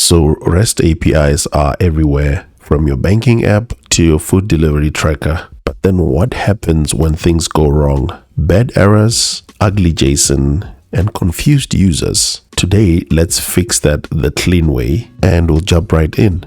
So REST APIs are everywhere, from your banking app to your food delivery tracker. But then what happens when things go wrong? Bad errors, ugly JSON, and confused users. Today, let's fix that the clean way, and we'll jump right in.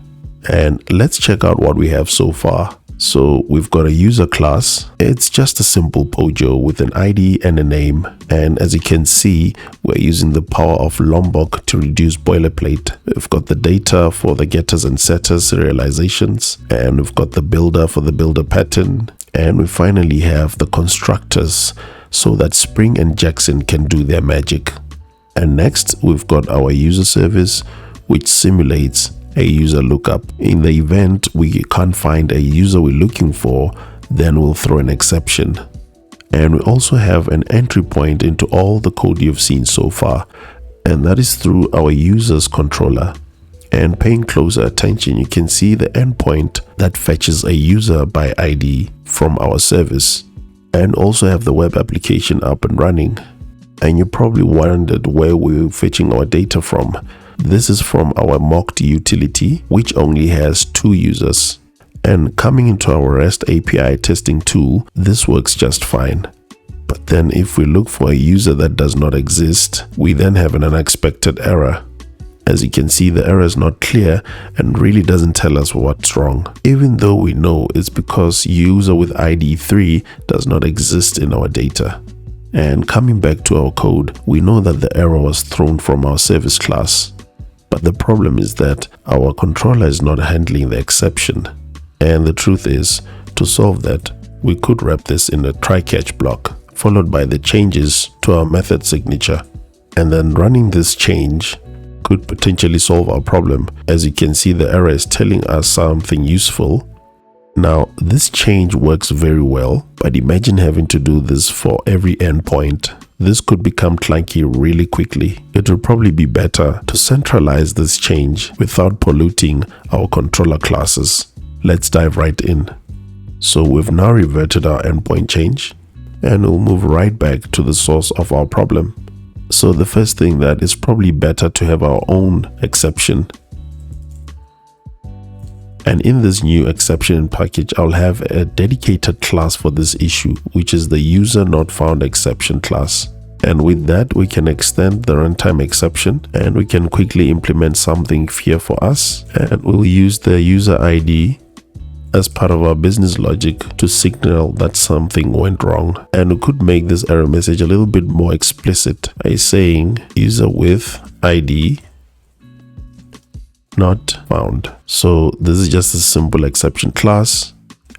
And let's check out what we have so far. So we've got a user class. It's just a simple Pojo with an ID and a name. And as you can see, we're using the power of Lombok to reduce boilerplate. We've got the data for the getters and setters serializations. And we've got the builder for the builder pattern. And we finally have the constructors so that Spring and Jackson can do their magic. And next, we've got our user service, which simulates a user lookup. In the event we can't find a user we're looking for, then we'll throw an exception. And we also have an entry point into all the code you've seen so far, and that is through our users controller. And paying closer attention, you can see the endpoint that fetches a user by ID from our service, and also have the web application up and running. And you probably wondered where we're fetching our data from. This is from our mocked utility, which only has 2 users. And coming into our REST API testing tool, this works just fine. But then if we look for a user that does not exist, we then have an unexpected error. As you can see, the error is not clear and really doesn't tell us what's wrong, even though we know it's because user with ID 3 does not exist in our data. And coming back to our code, we know that the error was thrown from our service class. But the problem is that our controller is not handling the exception. And the truth is, to solve that, we could wrap this in a try-catch block, followed by the changes to our method signature. And then running this change could potentially solve our problem. As you can see, the error is telling us something useful. Now, this change works very well, but imagine having to do this for every endpoint. This could become clunky really quickly. It would probably be better to centralize this change without polluting our controller classes. Let's dive right in. So we've now reverted our endpoint change, and we'll move right back to the source of our problem. So the first thing, that is probably better to have our own exception. And in this new exception package, I'll have a dedicated class for this issue, which is the UserNotFoundException class. And with that, we can extend the runtime exception, and we can quickly implement something here for us. And we'll use the user ID as part of our business logic to signal that something went wrong. And we could make this error message a little bit more explicit by saying user with ID not found. So this is just a simple exception class.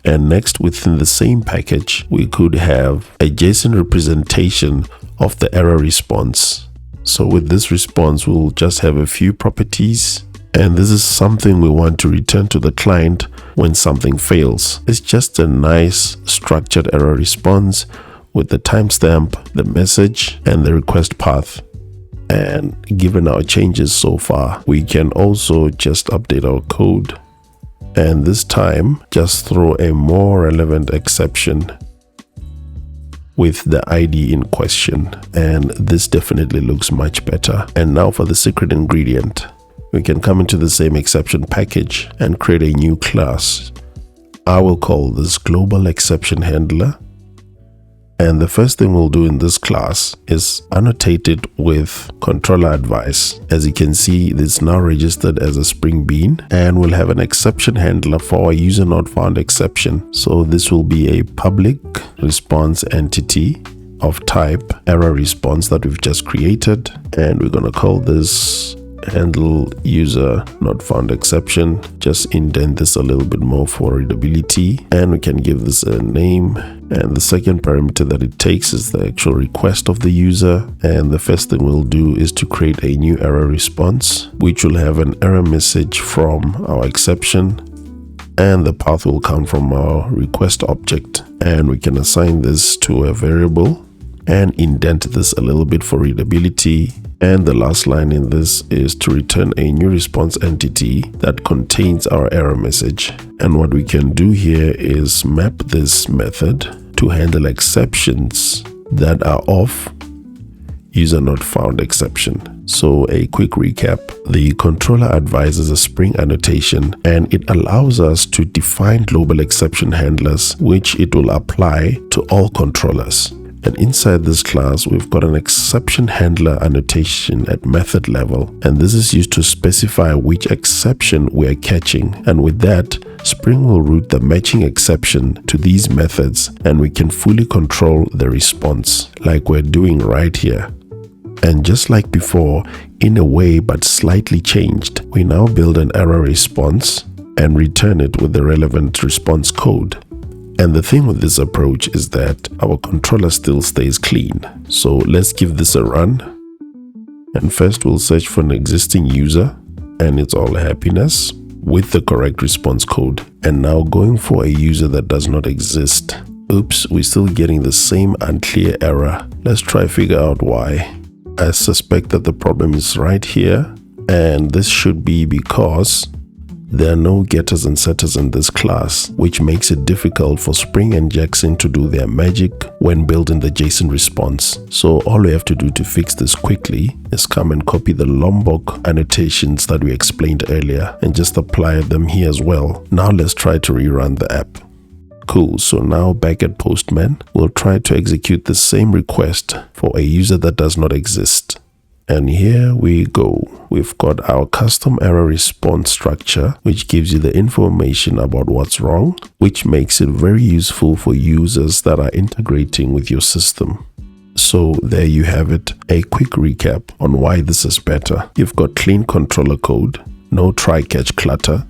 And next, within the same package, we could have a JSON representation of the error response. So with this response, we'll just have a few properties, and this is something we want to return to the client when something fails. It's just a nice structured error response with the timestamp, the message, and the request path. And given our changes so far, we can also just update our code, and this time just throw a more relevant exception with the ID in question, and this definitely looks much better. And now for the secret ingredient, we can come into the same exception package and create a new class. I will call this global exception handler. And the first thing we'll do in this class is annotate it with ControllerAdvice. As you can see, it's now registered as a Spring Bean, and we'll have an exception handler for our UserNotFoundException. So this will be a public response entity of type error response that we've just created, and we're going to call this handle UserNotFoundException. Just indent this a little bit more for readability, and we can give this a name. And the second parameter that it takes is the actual request of the user. And the first thing we'll do is to create a new error response, which will have an error message from our exception, and the path will come from our request object. And we can assign this to a variable and indent this a little bit for readability. And the last line in this is to return a new response entity that contains our error message. And what we can do here is map this method to handle exceptions that are off UserNotFoundException. So a quick recap, the ControllerAdvice is a Spring annotation and it allows us to define global exception handlers which it will apply to all controllers. And inside this class, we've got an exception handler annotation at method level, and this is used to specify which exception we are catching. And with that, Spring will route the matching exception to these methods, and we can fully control the response like we're doing right here. And just like before, in a way but slightly changed, we now build an error response and return it with the relevant response code. And the thing with this approach is that our controller still stays clean. So let's give this a run. And first we'll search for an existing user, and it's all happiness with the correct response code. And now going for a user that does not exist. Oops, we're still getting the same unclear error. Let's try figure out why. I suspect that the problem is right here, and this should be because there are no getters and setters in this class, which makes it difficult for Spring and Jackson to do their magic when building the JSON response. So all we have to do to fix this quickly is come and copy the Lombok annotations that we explained earlier and just apply them here as well. Now let's try to rerun the app. Cool, so now back at Postman, we'll try to execute the same request for a user that does not exist. And here we go. We've got our custom error response structure, which gives you the information about what's wrong, which makes it very useful for users that are integrating with your system. So there you have it, a quick recap on why this is better. You've got clean controller code, no try-catch clutter.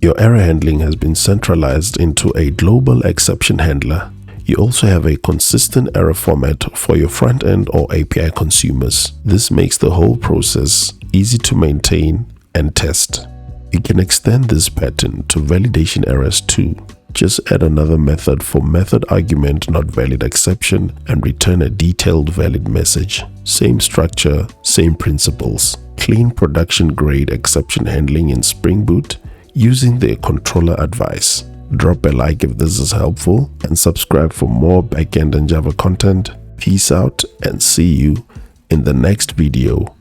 Your error handling has been centralized into a global exception handler. You also have a consistent error format for your front-end or API consumers. This makes the whole process easy to maintain and test. You can extend this pattern to validation errors too. Just add another method for method argument not valid exception and return a detailed valid message. Same structure, same principles. Clean production-grade exception handling in Spring Boot using the ControllerAdvice. Drop a like if this is helpful and subscribe for more backend and Java content. Peace out and see you in the next video.